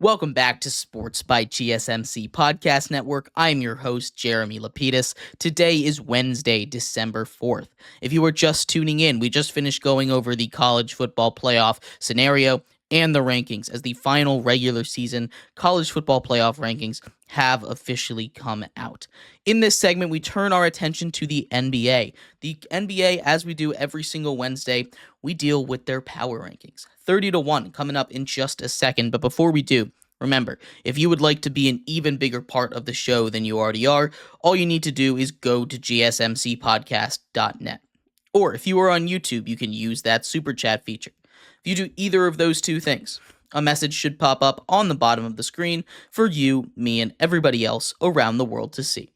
Welcome back to Sports by GSMC Podcast Network. I'm your host, Jeremy Lapidus. Today is Wednesday, December 4th. If you are just tuning in, we just finished going over the college football playoff scenario and the rankings as the final regular season college football playoff rankings have officially come out. In this segment, we turn our attention to the NBA. The NBA, as we do every single Wednesday, we deal with their power rankings. 30-1 coming up in just a second. But before we do, remember, if you would like to be an even bigger part of the show than you already are, all you need to do is go to gsmcpodcast.net. Or if you are on YouTube, you can use that super chat feature. If you do either of those two things, a message should pop up on the bottom of the screen for you, me, and everybody else around the world to see.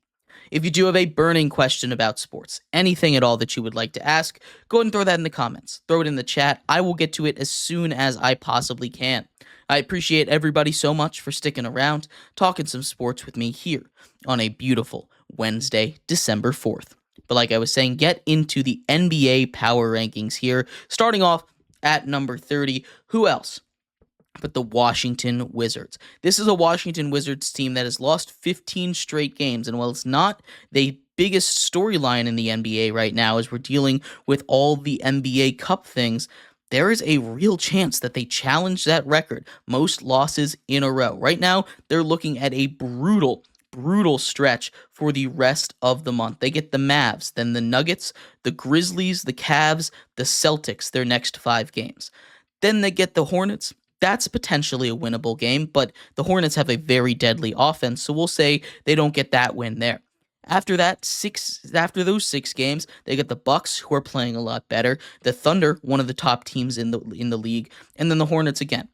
If you do have a burning question about sports, anything at all that you would like to ask, go ahead and throw that in the comments. Throw it in the chat. I will get to it as soon as I possibly can. I appreciate everybody so much for sticking around, talking some sports with me here on a beautiful Wednesday, December 4th. But like I was saying, get into the NBA power rankings here, starting off at number 30. Who else but the Washington Wizards? This is a Washington Wizards team that has lost 15 straight games, and while it's not the biggest storyline in the NBA right now as we're dealing with all the NBA Cup things, there is a real chance that they challenge that record, most losses in a row. Right now, they're looking at a brutal stretch for the rest of the month. They get the Mavs, then the Nuggets, the Grizzlies, the Cavs, the Celtics, their next 5 games. Then they get the Hornets. That's potentially a winnable game, but the Hornets have a very deadly offense, so we'll say they don't get that win there. After those 6 games, they get the Bucks, who are playing a lot better, the Thunder, one of the top teams in the league, and then the Hornets again.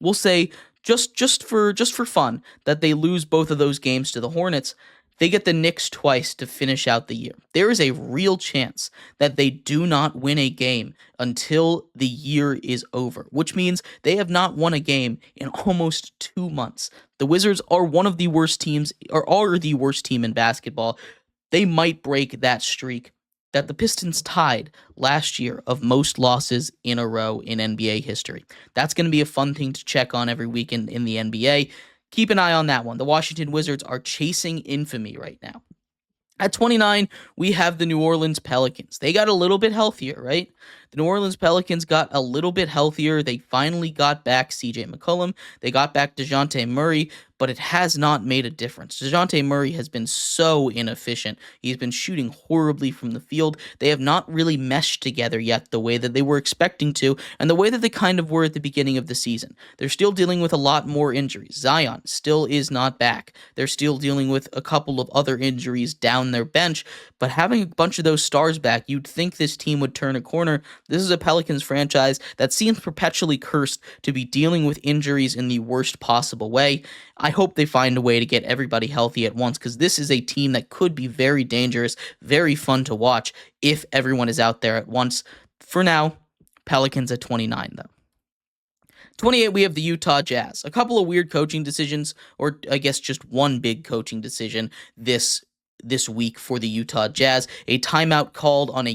We'll say just for fun that they lose both of those games to the Hornets. They get the Knicks twice to finish out the year. There is a real chance that they do not win a game until the year is over, which means they have not won a game in almost 2 months. The Wizards are one of the worst teams, or are the worst team in basketball. They might break that streak that the Pistons tied last year of most losses in a row in NBA history. That's going to be a fun thing to check on every week in the NBA. Keep an eye on that one. The Washington Wizards are chasing infamy right now. At 29, we have the New Orleans Pelicans. They got a little bit healthier, right? The New Orleans Pelicans got a little bit healthier. They finally got back CJ McCollum. They got back DeJounte Murray, but it has not made a difference. DeJounte Murray has been so inefficient. He's been shooting horribly from the field. They have not really meshed together yet the way that they were expecting to, and the way that they kind of were at the beginning of the season. They're still dealing with a lot more injuries. Zion still is not back. They're still dealing with a couple of other injuries down their bench, but having a bunch of those stars back, you'd think this team would turn a corner. This is a Pelicans franchise that seems perpetually cursed to be dealing with injuries in the worst possible way. I hope they find a way to get everybody healthy at once, because this is a team that could be very dangerous, very fun to watch if everyone is out there at once. For now, Pelicans at 29, though. 28, we have the Utah Jazz. A couple of weird coaching decisions, or I guess just one big coaching decision this week for the Utah Jazz. A timeout called on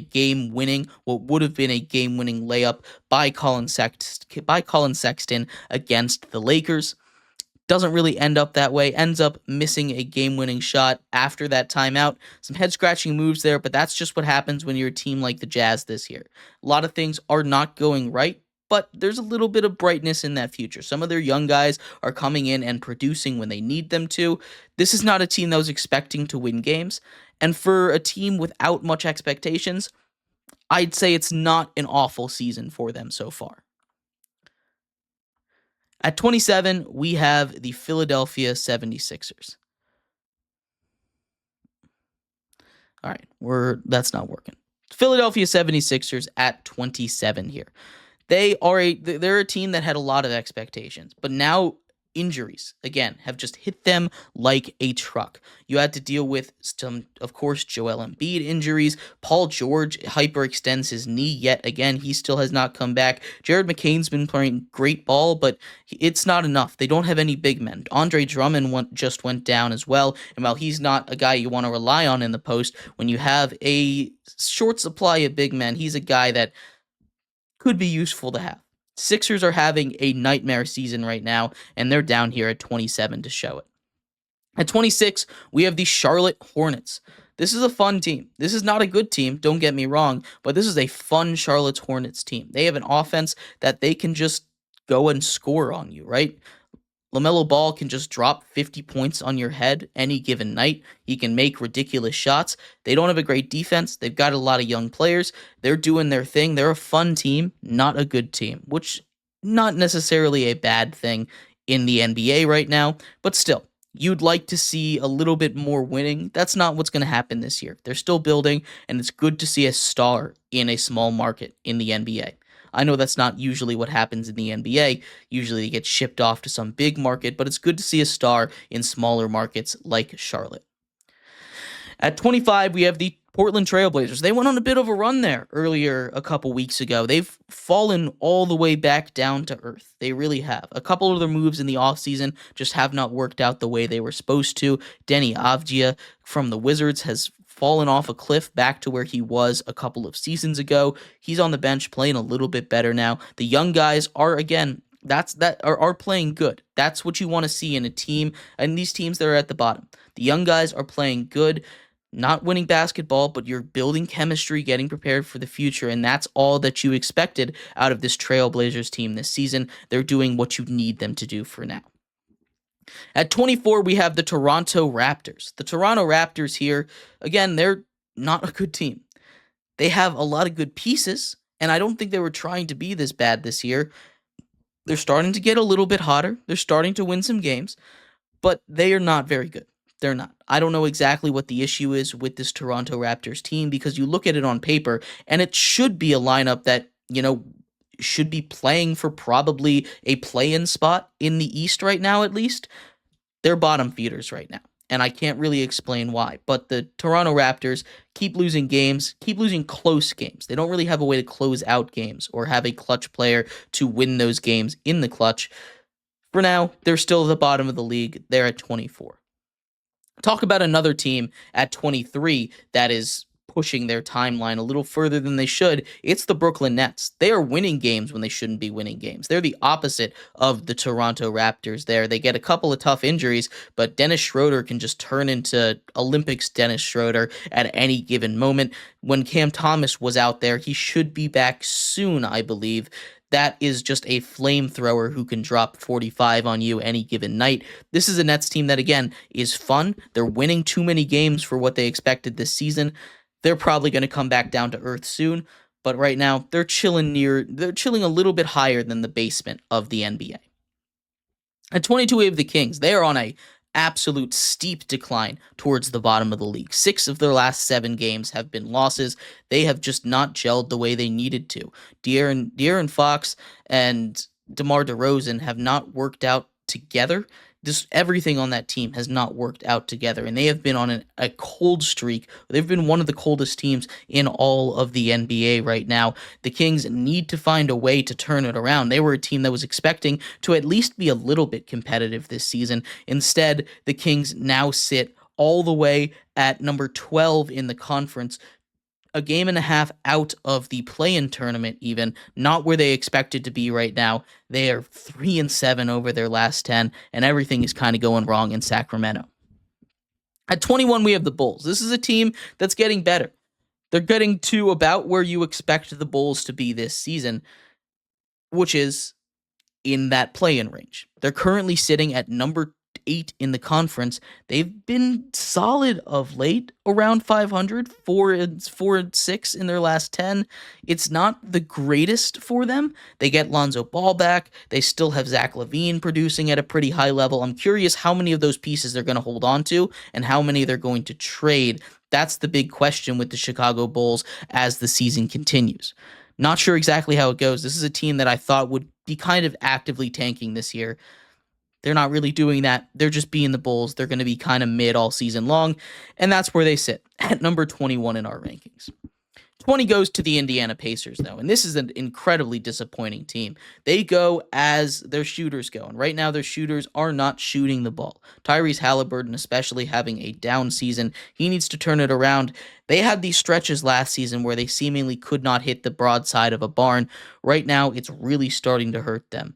what would have been a game-winning layup by Colin Sexton against the Lakers. Doesn't really end up that way. Ends up missing a game-winning shot after that timeout. Some head-scratching moves there, but that's just what happens when you're a team like the Jazz this year. A lot of things are not going right, but there's a little bit of brightness in that future. Some of their young guys are coming in and producing when they need them to. This is not a team that was expecting to win games, and for a team without much expectations, I'd say it's not an awful season for them so far. At 27, we have the Philadelphia 76ers. All right, that's not working. Philadelphia 76ers at 27 here. They're a team that had a lot of expectations, but now injuries, again, have just hit them like a truck. You had to deal with some, of course, Joel Embiid injuries. Paul George hyperextends his knee yet again. He still has not come back. Jared McCain's been playing great ball, but it's not enough. They don't have any big men. Andre Drummond just went down as well, and while he's not a guy you want to rely on in the post, when you have a short supply of big men, he's a guy that could be useful to have. Sixers are having a nightmare season right now, and they're down here at 27 to show it. At 26, we have the Charlotte Hornets. This is a fun team. This is not a good team, don't get me wrong, but this is a fun Charlotte Hornets team. They have an offense that they can just go and score on you, right? LaMelo Ball can just drop 50 points on your head any given night. He can make ridiculous shots. They don't have a great defense. They've got a lot of young players. They're doing their thing. They're a fun team, not a good team, which not necessarily a bad thing in the NBA right now, but still, you'd like to see a little bit more winning. That's not what's going to happen this year. They're still building, and it's good to see a star in a small market in the NBA. I know that's not usually what happens in the NBA. Usually they get shipped off to some big market, but it's good to see a star in smaller markets like Charlotte. At 25, we have the Portland Trailblazers. They went on a bit of a run there earlier a couple weeks ago. They've fallen all the way back down to earth. They really have. A couple of their moves in the offseason just have not worked out the way they were supposed to. Denny Avdija from the Wizards has fallen off a cliff back to where he was a couple of seasons ago. He's on the bench playing a little bit better now. The young guys are, again, are playing good. That's what you want to see in a team, and these teams that are at the bottom. The young guys are playing good. Not winning basketball, but you're building chemistry, getting prepared for the future, and that's all that you expected out of this Trailblazers team this season. They're doing what you need them to do for now. At 24, we have the Toronto Raptors. The Toronto Raptors here, again, they're not a good team. They have a lot of good pieces, and I don't think they were trying to be this bad this year. They're starting to get a little bit hotter. They're starting to win some games, but they are not very good. They're not. I don't know exactly what the issue is with this Toronto Raptors team, because you look at it on paper and it should be a lineup that, should be playing for probably a play-in spot in the East right now, at least. They're bottom feeders right now, and I can't really explain why. But the Toronto Raptors keep losing games, keep losing close games. They don't really have a way to close out games or have a clutch player to win those games in the clutch. For now, they're still at the bottom of the league. They're at 24. Talk about another team at 23 that is pushing their timeline a little further than they should. It's the Brooklyn Nets. They are winning games when they shouldn't be winning games. They're the opposite of the Toronto Raptors there. They get a couple of tough injuries, but Dennis Schroeder can just turn into Olympics Dennis Schroeder at any given moment. When Cam Thomas was out there, he should be back soon, I believe. That is just a flamethrower who can drop 45 on you any given night. This is a Nets team that, again, is fun. They're winning too many games for what they expected this season. They're probably going to come back down to earth soon, but right now they're chilling a little bit higher than the basement of the NBA. At 22, we have the Kings. They are on a absolute steep decline towards the bottom of the league. 6 of their last 7 games have been losses. They have just not gelled the way they needed to. De'Aaron Fox and DeMar DeRozan have not worked out together. Everything on that team has not worked out together, and they have been on a cold streak. They've been one of the coldest teams in all of the NBA right now. The Kings need to find a way to turn it around. They were a team that was expecting to at least be a little bit competitive this season. Instead, the Kings now sit all the way at number 12 in the conference, a game and a half out of the play-in tournament even, not where they expected to be right now. They are 3-7 over their last 10, and everything is kind of going wrong in Sacramento. At 21, we have the Bulls. This is a team that's getting better. They're getting to about where you expect the Bulls to be this season, which is in that play-in range. They're currently sitting at number 8 in the conference. They've been solid of late, around 500, 4-6 in their last 10. It's not the greatest for them. They get Lonzo Ball back. They still have Zach LaVine producing at a pretty high level. I'm curious how many of those pieces they're going to hold on to and how many they're going to trade. That's the big question with the Chicago Bulls as the season continues. Not sure exactly how it goes. This is a team that I thought would be kind of actively tanking this year. They're not really doing that. They're just being the Bulls. They're going to be kind of mid all season long, and that's where they sit, at number 21 in our rankings. 20 goes to the Indiana Pacers, though, and this is an incredibly disappointing team. They go as their shooters go, and right now their shooters are not shooting the ball. Tyrese Halliburton, especially having a down season, he needs to turn it around. They had these stretches last season where they seemingly could not hit the broadside of a barn. Right now, it's really starting to hurt them.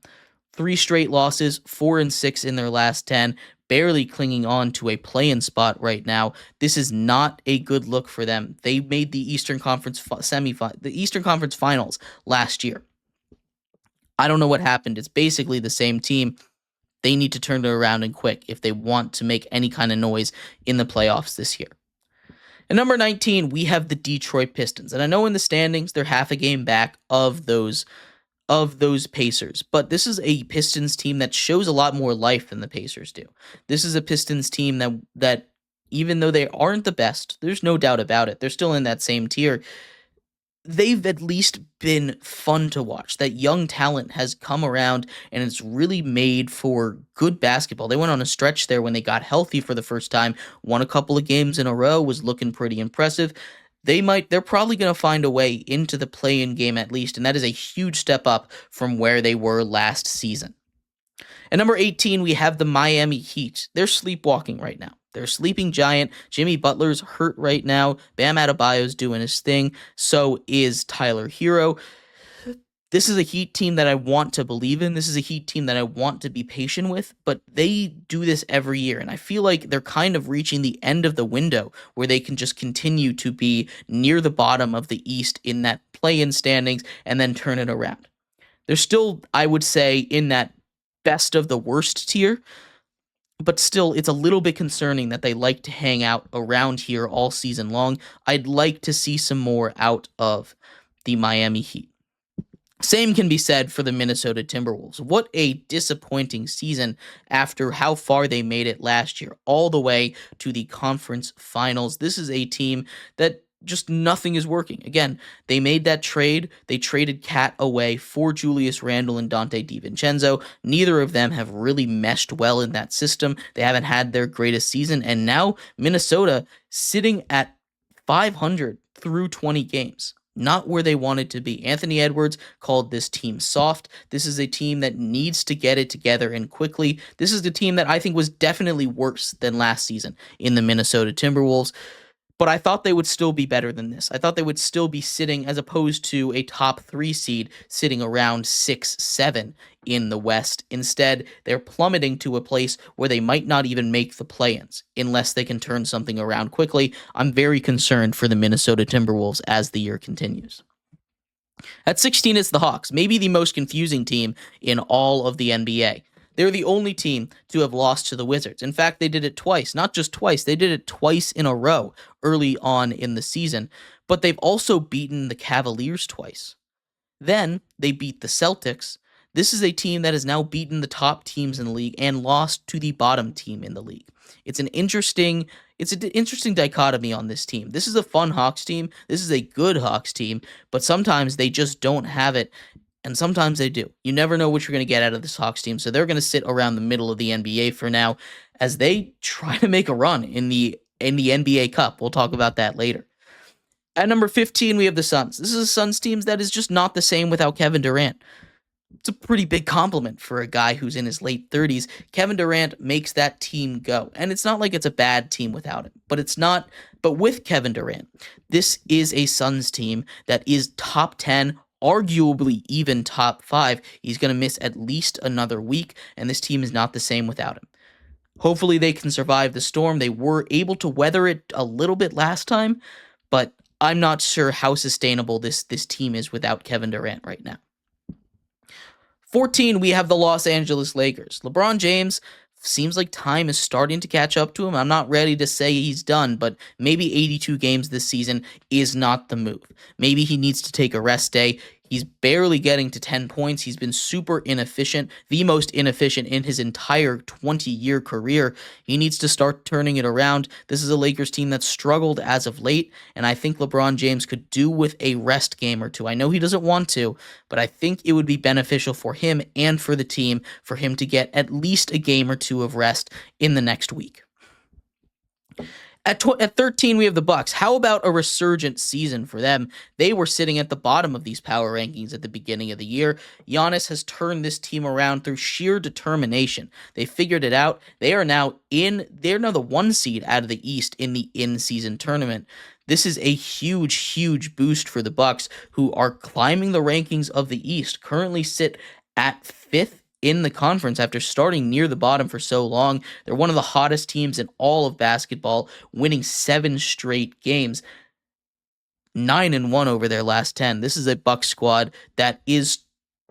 3 straight losses, 4-6 in their last 10, barely clinging on to a play-in spot right now. This is not a good look for them. They made the Eastern Conference Finals last year. I don't know what happened. It's basically the same team. They need to turn it around and quick if they want to make any kind of noise in the playoffs this year. At number 19, we have the Detroit Pistons. And I know in the standings, they're half a game back of those Pacers. But this is a Pistons team that shows a lot more life than the Pacers do. This is a Pistons team that even though they aren't the best, there's no doubt about it, they're still in that same tier. They've at least been fun to watch. That young talent has come around and it's really made for good basketball. They went on a stretch there when they got healthy for the first time, won a couple of games in a row, was looking pretty impressive. They're probably going to find a way into the play-in game at least, and that is a huge step up from where they were last season. At number 18, we have the Miami Heat. They're sleepwalking right now. They're a sleeping giant. Jimmy Butler's hurt right now. Bam Adebayo's doing his thing. So is Tyler Hero. This is a Heat team that I want to believe in. This is a Heat team that I want to be patient with, but they do this every year, and I feel like they're kind of reaching the end of the window where they can just continue to be near the bottom of the East in that play-in standings and then turn it around. They're still, I would say, in that best of the worst tier, but still, it's a little bit concerning that they like to hang out around here all season long. I'd like to see some more out of the Miami Heat. Same can be said for the Minnesota Timberwolves. What a disappointing season after how far they made it last year, all the way to the conference finals. This is a team that just nothing is working. Again, they made that trade. They traded Cat away for Julius Randle and Dante DiVincenzo. Neither of them have really meshed well in that system. They haven't had their greatest season. And now Minnesota sitting at 500 through 20 games. Not where they wanted to be. Anthony Edwards called this team soft. This is a team that needs to get it together and quickly. This is the team that I think was definitely worse than last season in the Minnesota Timberwolves. But I thought they would still be better than this. I thought they would still be sitting, as opposed to a top 3 seed, sitting around 6-7 in the West. Instead, they're plummeting to a place where they might not even make the play-ins unless they can turn something around quickly. I'm very concerned for the Minnesota Timberwolves as the year continues. At 16, it's the Hawks, maybe the most confusing team in all of the NBA. They're the only team to have lost to the Wizards. In fact, they did it twice. Not just twice, they did it twice in a row early on in the season. But they've also beaten the Cavaliers twice. Then they beat the Celtics. This is a team that has now beaten the top teams in the league and lost to the bottom team in the league. It's an interesting dichotomy on this team. This is a fun Hawks team. This is a good Hawks team, but sometimes they just don't have it. And sometimes they do. You never know what you're going to get out of this Hawks team. So they're going to sit around the middle of the NBA for now as they try to make a run in the NBA Cup. We'll talk about that later. At number 15, we have the Suns. This is a Suns team that is just not the same without Kevin Durant. It's a pretty big compliment for a guy who's in his late 30s. Kevin Durant makes that team go. And it's not like it's a bad team without him. But with Kevin Durant, this is a Suns team that is top 10, arguably even top 5. He's going to miss at least another week, and this team is not the same without him. Hopefully they can survive the storm. They were able to weather it a little bit last time, but I'm not sure how sustainable this team is without Kevin Durant right now. 14, we have the Los Angeles Lakers. LeBron James, seems like time is starting to catch up to him. I'm not ready to say he's done, but maybe 82 games this season is not the move. Maybe he needs to take a rest day. He's barely getting to 10 points. He's been super inefficient, the most inefficient in his entire 20-year career. He needs to start turning it around. This is a Lakers team that's struggled as of late, and I think LeBron James could do with a rest game or two. I know he doesn't want to, but I think it would be beneficial for him and for the team for him to get at least a game or two of rest in the next week. At 13, we have the Bucks. How about a resurgent season for them? They were sitting at the bottom of these power rankings at the beginning of the year. Giannis has turned this team around through sheer determination. They figured it out. They're now the 1 seed out of the East in the in-season tournament. This is a huge, huge boost for the Bucks, who are climbing the rankings of the East. Currently sit at 5th in the conference after starting near the bottom for so long. They're one of the hottest teams in all of basketball, winning 7 straight games, 9-1 over their last 10. This is a Bucks squad that is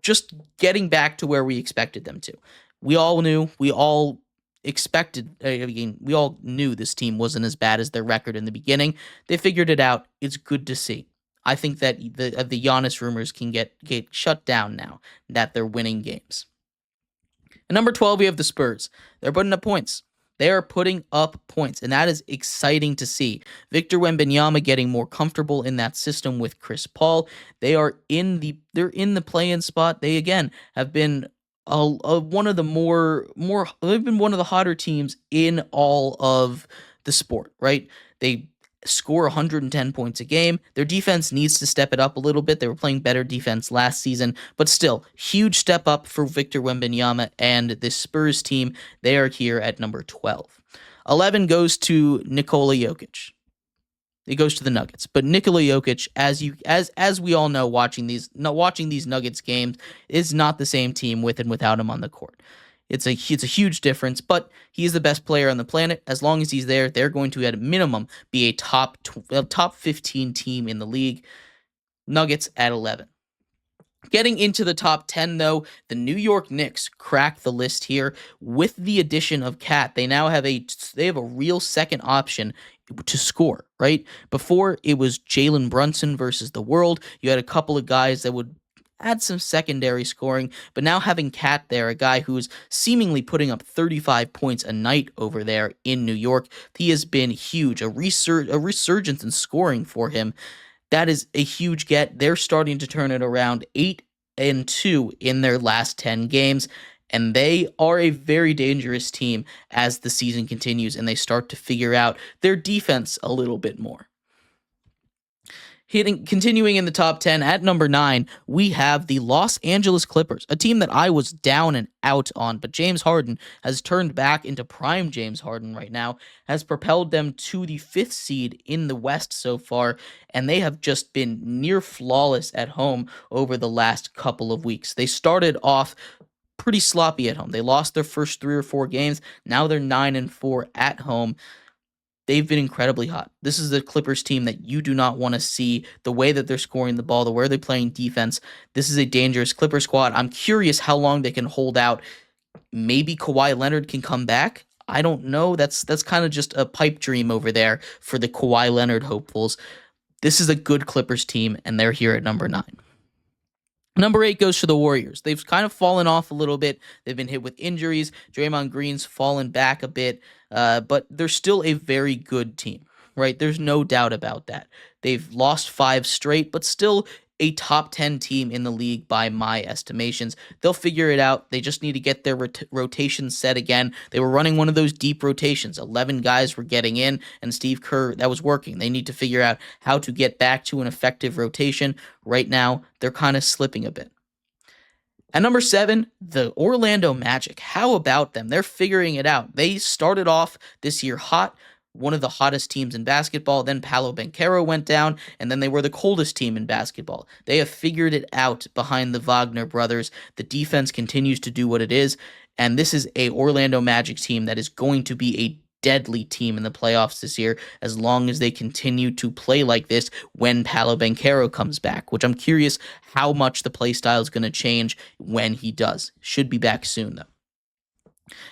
just getting back to where we expected them to. We all knew this team wasn't as bad as their record in the beginning. They figured it out. It's good to see. I think that the Giannis rumors can get shut down now that they're winning games. At number 12, we have the Spurs. They're putting up points. They are putting up points, and that is exciting to see. Victor Wembanyama getting more comfortable in that system with Chris Paul. They're in the play-in spot. They again have been one of the hotter teams in all of the sport, right? They score 110 points a game. Their defense needs to step it up a little bit. They were playing better defense last season, but still, huge step up for Victor Wembanyama and this Spurs team. They are here at number 12. 11 goes to Nikola Jokic. It goes to the Nuggets, but Nikola Jokic, as we all know, watching these Nuggets games, is not the same team with and without him on the court. It's a huge difference, but he is the best player on the planet. As long as he's there, they're going to, at a minimum, be a top 15 team in the league. Nuggets at 11. Getting into the top 10, though, the New York Knicks crack the list here with the addition of Cat. They now have a real second option to score, right? Before, it was Jalen Brunson versus the world. You had a couple of guys that would add some secondary scoring, but now having Cat there, a guy who's seemingly putting up 35 points a night over there in New York, he has been huge, a resurgence in scoring for him. That is a huge get. They're starting to turn it around, 8-2 in their last 10 games, and they are a very dangerous team as the season continues and they start to figure out their defense a little bit more. Continuing in the top 10, at number 9, we have the Los Angeles Clippers, a team that I was down and out on, but James Harden has turned back into prime James Harden right now, has propelled them to the 5th seed in the West so far, and they have just been near flawless at home over the last couple of weeks. They started off pretty sloppy at home. They lost their first 3 or 4 games. Now they're 9-4 at home. They've been incredibly hot. This is the Clippers team that you do not want to see, the way that they're scoring the ball, the way they're playing defense. This is a dangerous Clippers squad. I'm curious how long they can hold out. Maybe Kawhi Leonard can come back. I don't know. That's kind of just a pipe dream over there for the Kawhi Leonard hopefuls. This is a good Clippers team, and they're here at number 9. Number 8 goes to the Warriors. They've kind of fallen off a little bit. They've been hit with injuries. Draymond Green's fallen back a bit, but they're still a very good team, right? There's no doubt about that. They've lost 5 straight, but still a top 10 team in the league by my estimations. They'll figure it out. They just need to get their rotation set again. They were running one of those deep rotations. 11 guys were getting in, and Steve Kerr, that was working. They need to figure out how to get back to an effective rotation. Right now, they're kind of slipping a bit. At number 7, the Orlando Magic. How about them? They're figuring it out. They started off this year hot, one of the hottest teams in basketball. Then Paolo Banchero went down, and then they were the coldest team in basketball. They have figured it out behind the Wagner brothers. The defense continues to do what it is, and this is a Orlando Magic team that is going to be a deadly team in the playoffs this year as long as they continue to play like this when Paolo Banchero comes back, which I'm curious how much the play style is going to change when he does. Should be back soon, though.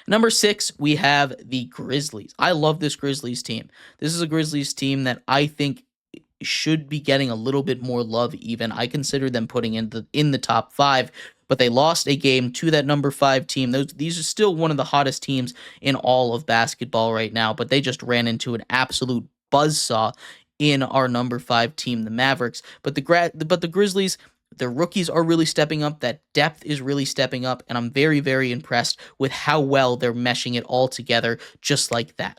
Number 6, we have the Grizzlies. I love this Grizzlies team. This is a Grizzlies team that I think should be getting a little bit more love even. I consider them putting in the top 5, but they lost a game to that number 5 team. These are still one of the hottest teams in all of basketball right now, but they just ran into an absolute buzzsaw in our number 5 team, the Mavericks. But the Grizzlies, the rookies are really stepping up. That depth is really stepping up, and I'm very, very impressed with how well they're meshing it all together just like that.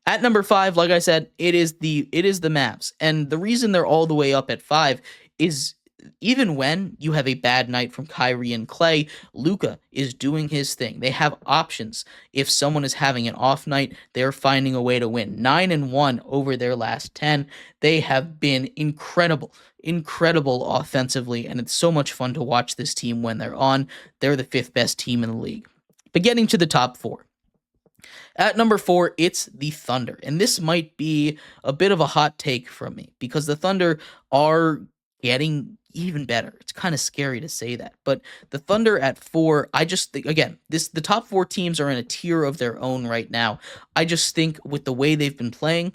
At number 5, like I said, it is the Mavs. And the reason they're all the way up at 5 is even when you have a bad night from Kyrie and Clay, Luka is doing his thing. They have options. If someone is having an off night, they're finding a way to win. 9-1 over their last 10. They have been incredible offensively, and it's so much fun to watch this team when they're on. They're the 5th best team in the league. But getting to the top 4. At number 4, it's the Thunder. And this might be a bit of a hot take from me because the Thunder are getting even better. It's kind of scary to say that. But the Thunder at 4, I just think, again, the top 4 teams are in a tier of their own right now. I just think with the way they've been playing,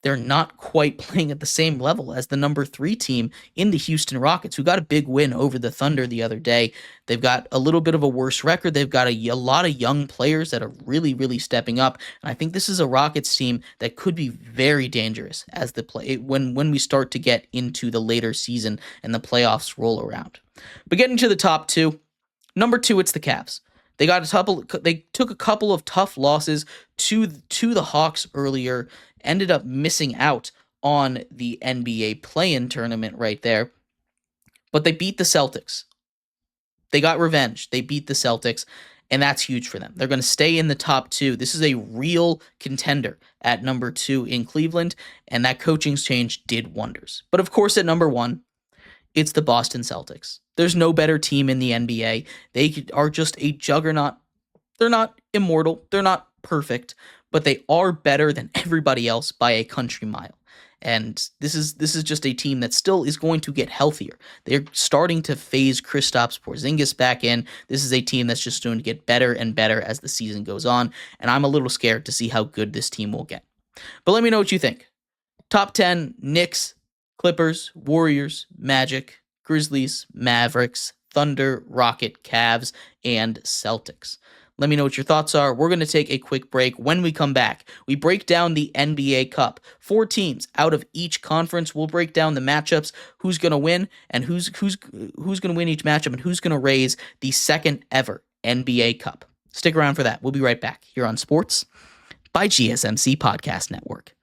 they're not quite playing at the same level as the number 3 team in the Houston Rockets, who got a big win over the Thunder the other day. They've got a little bit of a worse record. They've got a lot of young players that are really stepping up. And I think this is a Rockets team that could be very dangerous as the play when we start to get into the later season and the playoffs roll around. But getting to the top 2, number 2, it's the Cavs. They took a couple of tough losses to the Hawks earlier, ended up missing out on the NBA play-in tournament right there, but they beat the Celtics. They got revenge. They beat the Celtics, and that's huge for them. They're going to stay in the top 2. This is a real contender at number 2 in Cleveland, and that coaching change did wonders. But of course, at number 1, it's the Boston Celtics. There's no better team in the NBA. They are just a juggernaut. They're not immortal. They're not perfect, but they are better than everybody else by a country mile. And this is just a team that still is going to get healthier. They're starting to phase Kristaps Porzingis back in. This is a team that's just going to get better and better as the season goes on, and I'm a little scared to see how good this team will get. But let me know what you think. Top 10, Knicks, Clippers, Warriors, Magic, Grizzlies, Mavericks, Thunder, Rocket, Cavs, and Celtics. Let me know what your thoughts are. We're going to take a quick break. When we come back, we break down the NBA Cup. 4 teams out of each conference. We'll break down the matchups, who's going to win, and who's going to win each matchup, and who's going to raise the second ever NBA Cup. Stick around for that. We'll be right back here on Sports by GSMC Podcast Network.